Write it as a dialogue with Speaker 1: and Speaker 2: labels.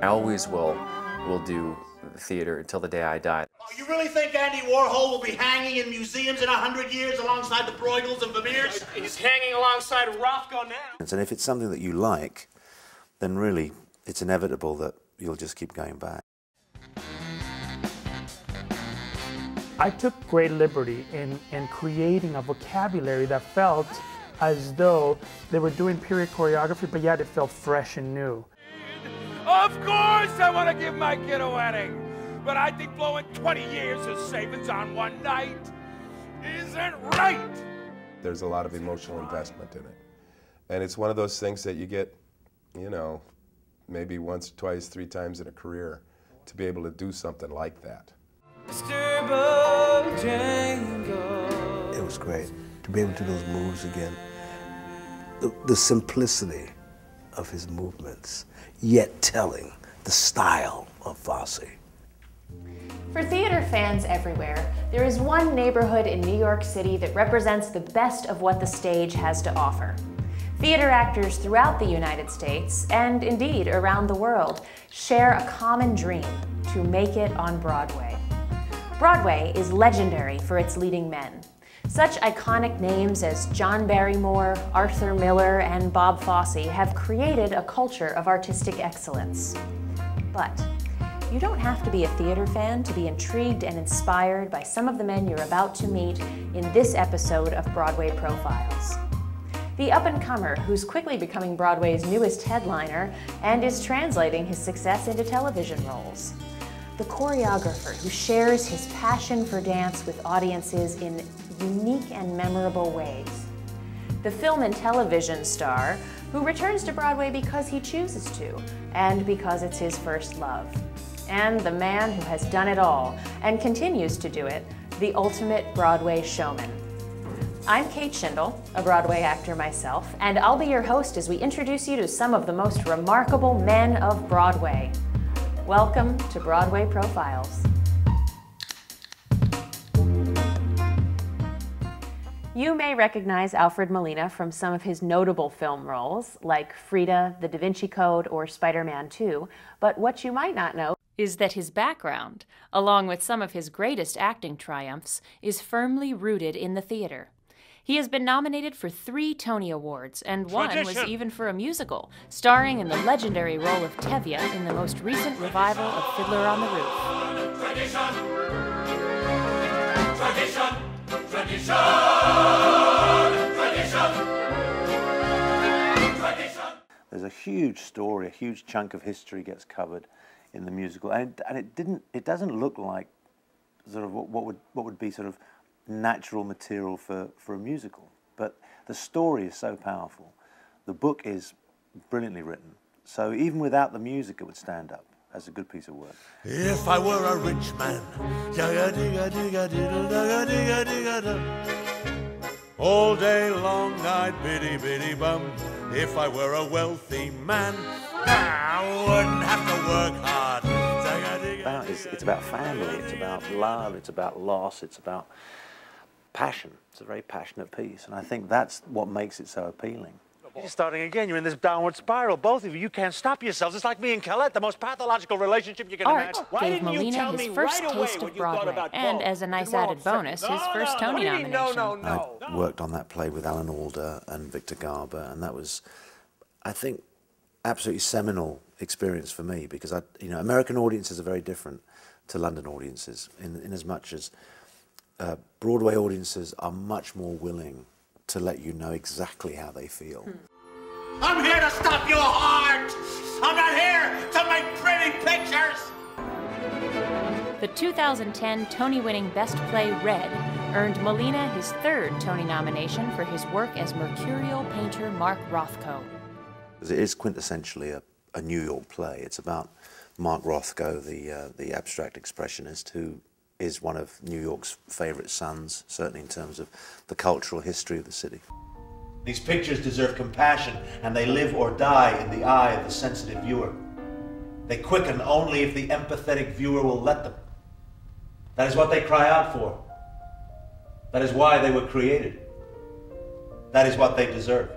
Speaker 1: I always will do theater until the day I die.
Speaker 2: Oh, you really think Andy Warhol will be hanging in museums in 100 years alongside the Bruegels and Vermeers?
Speaker 3: He's hanging alongside Rothko now.
Speaker 4: And if it's something that you like, then really it's inevitable that you'll just keep going back.
Speaker 5: I took great liberty in creating a vocabulary that felt as though they were doing period choreography, but yet it felt fresh and new.
Speaker 3: Of course I want to give my kid a wedding, but I think blowing 20 years of savings on one night isn't right.
Speaker 6: There's a lot of emotional investment in it. And it's one of those things that you get, you know, maybe once, twice, 3 times in a career to be able to do something like that.
Speaker 7: It was great to be able to do those moves again. The simplicity of his movements, yet telling the style of Fosse.
Speaker 8: For theater fans everywhere, there is one neighborhood in New York City that represents the best of what the stage has to offer. Theater actors throughout the United States, and indeed around the world, share a common dream: to make it on Broadway. Broadway is legendary for its leading men. Such iconic names as John Barrymore, Arthur Miller, and Bob Fosse have created a culture of artistic excellence. But you don't have to be a theater fan to be intrigued and inspired by some of the men you're about to meet in this episode of Broadway Profiles. The up-and-comer who's quickly becoming Broadway's newest headliner and is translating his success into television roles. The choreographer who shares his passion for dance with audiences in unique and memorable ways. The film and television star who returns to Broadway because he chooses to and because it's his first love. And the man who has done it all and continues to do it, the ultimate Broadway showman. I'm Kate Shindle, a Broadway actor myself, and I'll be your host as we introduce you to some of the most remarkable men of Broadway. Welcome to Broadway Profiles. You may recognize Alfred Molina from some of his notable film roles, like Frida, The Da Vinci Code, or Spider-Man 2, but what you might not know is that his background, along with some of his greatest acting triumphs, is firmly rooted in the theater. He has been nominated for 3 Tony Awards, and one was even for a musical, starring in the legendary role of Tevye in the most recent revival of Fiddler on the Roof.
Speaker 3: Tradition! Tradition! Tradition! Tradition! Tradition!
Speaker 4: There's a huge story, a huge chunk of history gets covered in the musical, and it doesn't look like sort of what would be sort of natural material for a musical, but the story is so powerful. The book is brilliantly written, so even without the music it would stand up as a good piece of work.
Speaker 9: If I were a rich man, all day long I'd biddy biddy bum. If I were a wealthy man, I wouldn't have to work hard.
Speaker 4: It's about family, it's about love, it's about loss, it's about passion. It's a very passionate piece, and I think that's what makes it so appealing.
Speaker 10: You're starting again. You're in this downward spiral. Both of you can't stop yourselves. It's like me and Colette, the most pathological relationship you can imagine.
Speaker 8: Art gave Molina his first taste of Broadway, and as a nice added bonus, his first Tony nomination.
Speaker 4: I worked on that play with Alan Alda and Victor Garber, and that was, I think, absolutely seminal experience for me, because American audiences are very different to London audiences in as much as Broadway audiences are much more willing to let you know exactly how they feel.
Speaker 2: I'm here to stop your heart! I'm not here to make pretty pictures!
Speaker 8: The 2010 Tony-winning Best Play Red earned Molina his 3rd Tony nomination for his work as mercurial painter Mark Rothko.
Speaker 4: It is quintessentially a New York play. It's about Mark Rothko, the abstract expressionist, who is one of New York's favorite sons, certainly in terms of the cultural history of the city.
Speaker 2: These pictures deserve compassion, and they live or die in the eye of the sensitive viewer. They quicken only if the empathetic viewer will let them. That is what they cry out for. That is why they were created. That is what they deserve.